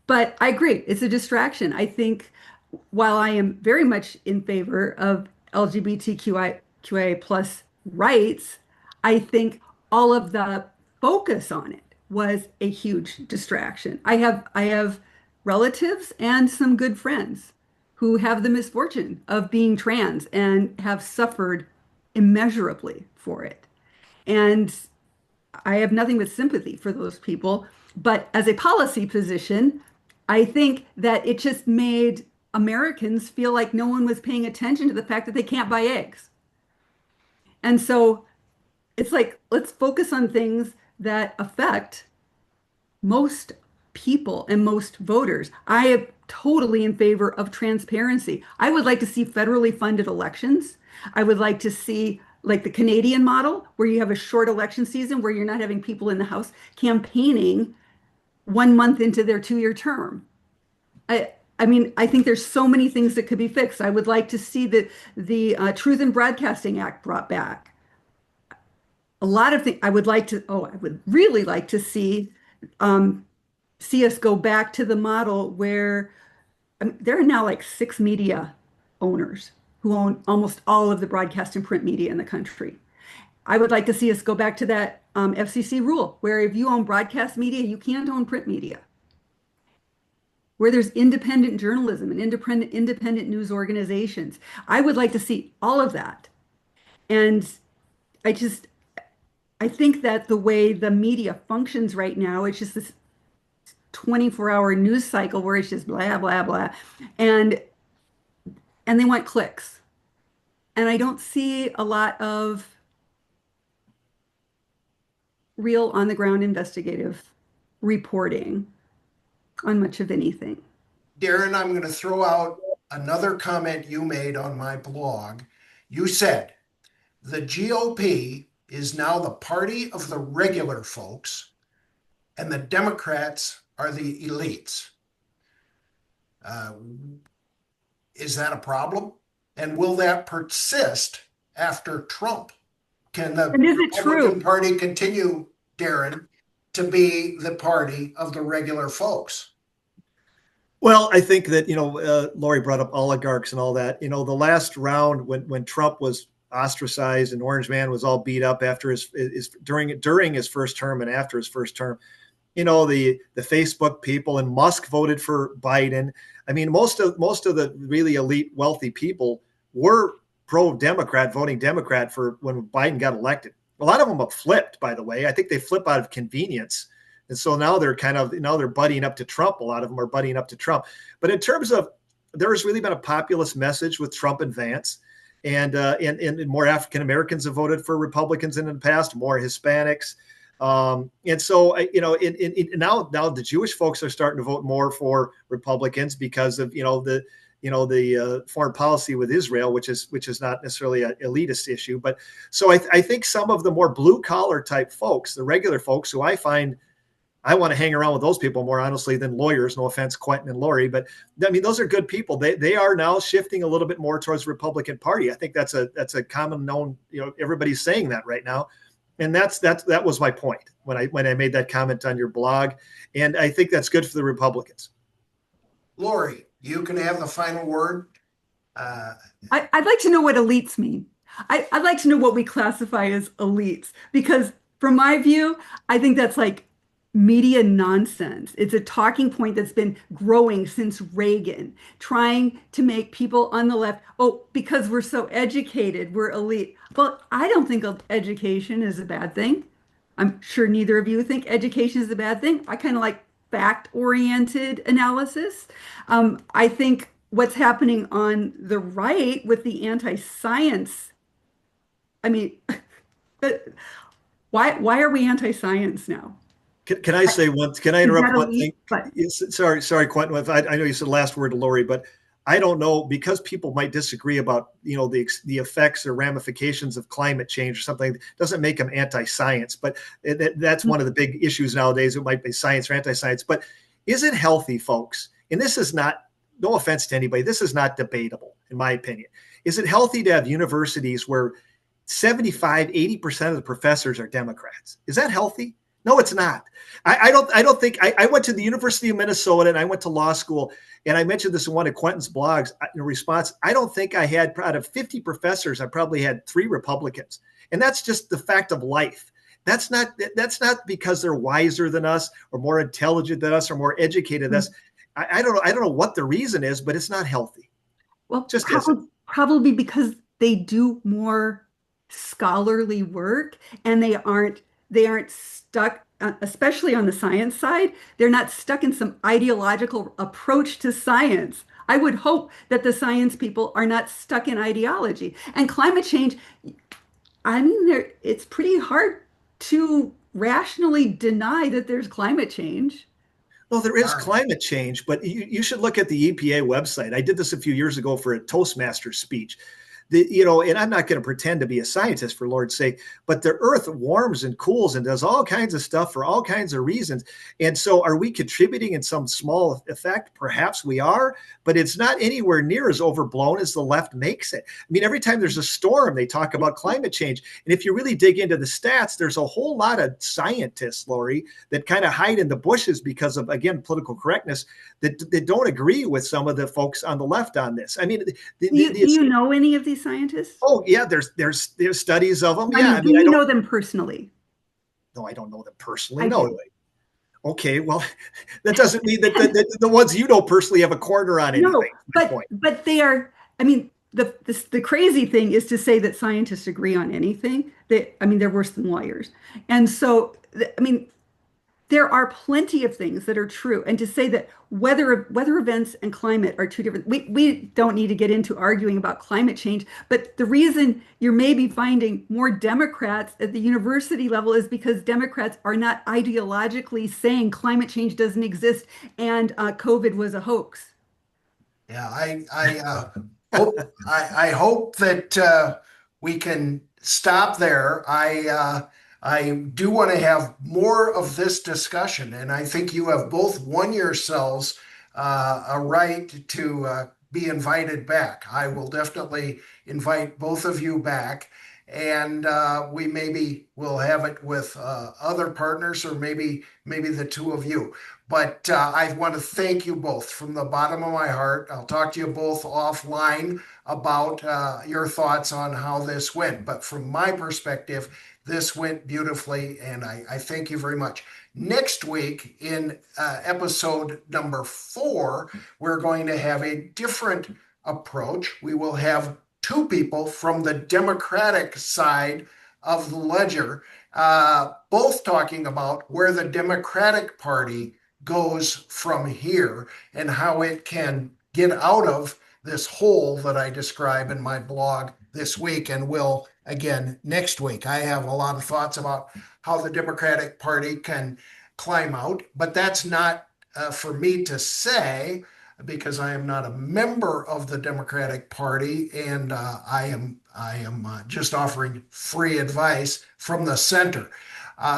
But I agree, it's a distraction. I think while I am very much in favor of LGBTQIA plus rights, I think all of the focus on it was a huge distraction. I have relatives and some good friends who have the misfortune of being trans and have suffered immeasurably for it. And I have nothing but sympathy for those people. But as a policy position, I think that it just made Americans feel like no one was paying attention to the fact that they can't buy eggs. And so it's like, let's focus on things that affect most people and most voters. I am totally in favor of transparency. I would like to see federally funded elections. I would like to see like the Canadian model where you have a short election season where you're not having people in the House campaigning 1 month into their 2-year term. I mean, I think there's so many things that could be fixed. I would like to see the Truth in Broadcasting Act brought back. A lot of things I would like to, oh, I would really like to um, see us go back to the model where I mean, there are now like 6 media owners who own almost all of the broadcast and print media in the country. I would like to see us go back to that FCC rule where if you own broadcast media, you can't own print media, where there's independent journalism and independent news organizations. I would like to see all of that. And I just, I think that the way the media functions right now, it's just this 24-hour news cycle where it's just blah, blah, blah. And and they want clicks. And I don't see a lot of real on the ground investigative reporting on much of anything. Darren, I'm going to throw out another comment you made on my blog. You said the GOP is now the party of the regular folks, and the Democrats are the elites. Uh, is that a problem? And will that persist after Trump? Can the And is it Republican true? Party continue, Darren, to be the party of the regular folks? Well, I think that Laurie brought up oligarchs and all that. The last round when Trump was ostracized and Orange Man was all beat up after his during his first term and after his first term. The Facebook people and Musk voted for Biden. I mean, most of the really elite, wealthy people were pro-Democrat, voting Democrat for when Biden got elected. A lot of them have flipped, by the way. I think they flip out of convenience. And so now they're buddying up to Trump. A lot of them are buddying up to Trump. But in terms of, there has really been a populist message with Trump and Vance. And more African Americans have voted for Republicans than in the past, more Hispanics. And so, now the Jewish folks are starting to vote more for Republicans because of, the foreign policy with Israel, which is not necessarily an elitist issue. But so I think some of the more blue collar type folks, the regular folks who I want to hang around with those people more honestly than lawyers. No offense, Quentin and Laurie, but I mean, those are good people. They are now shifting a little bit more towards the Republican Party. I think that's a common known, everybody's saying that right now. And that was my point when I made that comment on your blog. And I think that's good for the Republicans. Laurie, you can have the final word. I'd like to know what elites mean. I'd like to know what we classify as elites, because from my view, I think that's like media nonsense. It's a talking point that's been growing since Reagan, trying to make people on the left, oh, because we're so educated, we're elite. Well, I don't think education is a bad thing. I'm sure neither of you think education is a bad thing. I kind of like fact-oriented analysis. I think what's happening on the right with the anti-science, I mean, why are we anti-science now? Can I say one? Can I Is interrupt that a one leap? thing? But Yes, sorry, Quentin. I know you said last word to Laurie, but I don't know because people might disagree about the effects or ramifications of climate change or something. Doesn't make them anti-science, but that's one of the big issues nowadays. It might be science or anti-science, but is it healthy, folks? And this is not. No offense to anybody. This is not debatable, in my opinion. Is it healthy to have universities where 75, 80% of the professors are Democrats? Is that healthy? No, it's not. I don't think I went to the University of Minnesota and I went to law school, and I mentioned this in one of Quentin's blogs in response. I don't think I had, out of 50 professors, I probably had 3 Republicans. And that's just the fact of life. That's not because they're wiser than us or more intelligent than us or more educated than us. I don't know what the reason is, but it's not healthy. well, Just isn't. probably because they do more scholarly work and they aren't stuck, especially on the science side, they're not stuck in some ideological approach to science. I would hope that the science people are not stuck in ideology. And climate change, I mean, it's pretty hard to rationally deny that there's climate change. Well, there is Darn. climate change, but you should look at the EPA website. I did this a few years ago for a Toastmasters speech. And I'm not going to pretend to be a scientist for Lord's sake, but the earth warms and cools and does all kinds of stuff for all kinds of reasons. And so are we contributing in some small effect? Perhaps we are, but it's not anywhere near as overblown as the left makes it. I mean, every time there's a storm, they talk about climate change. And if you really dig into the stats, there's a whole lot of scientists, Laurie, that kind of hide in the bushes because of, again, political correctness, that don't agree with some of the folks on the left on this. I mean, Do you know any of these scientists? oh yeah, there's studies of them. I Yeah, mean, I do mean, I you don't know them personally? no, I don't know them personally. I No, do. okay, well, that doesn't mean that the ones you know personally have a corner on No, anything. My but point. but they are. I mean, the crazy thing is to say that scientists agree on anything. I mean, they're worse than lawyers. And so, I mean, there are plenty of things that are true. And to say that weather events and climate are two different, we don't need to get into arguing about climate change. But the reason you're maybe finding more Democrats at the university level is because Democrats are not ideologically saying climate change doesn't exist and COVID was a hoax. Yeah, I hope that we can stop there. I do want to have more of this discussion, and I think you have both won yourselves a right to be invited back. I will definitely invite both of you back, and we maybe will have it with other partners, or maybe the two of you. But I want to thank you both from the bottom of my heart. I'll talk to you both offline about your thoughts on how this went. But from my perspective, this went beautifully, and I thank you very much. Next week, in episode number 4, we're going to have a different approach. We will have 2 people from the Democratic side of the ledger, both talking about where the Democratic Party goes from here and how it can get out of this hole that I describe in my blog this week and will again next week. I have a lot of thoughts about how the Democratic Party can climb out, but that's not for me to say because I am not a member of the Democratic Party, and I am just offering free advice from the center.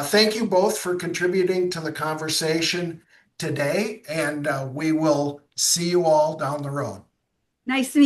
Thank you both for contributing to the conversation today, and we will see you all down the road. Nice to meet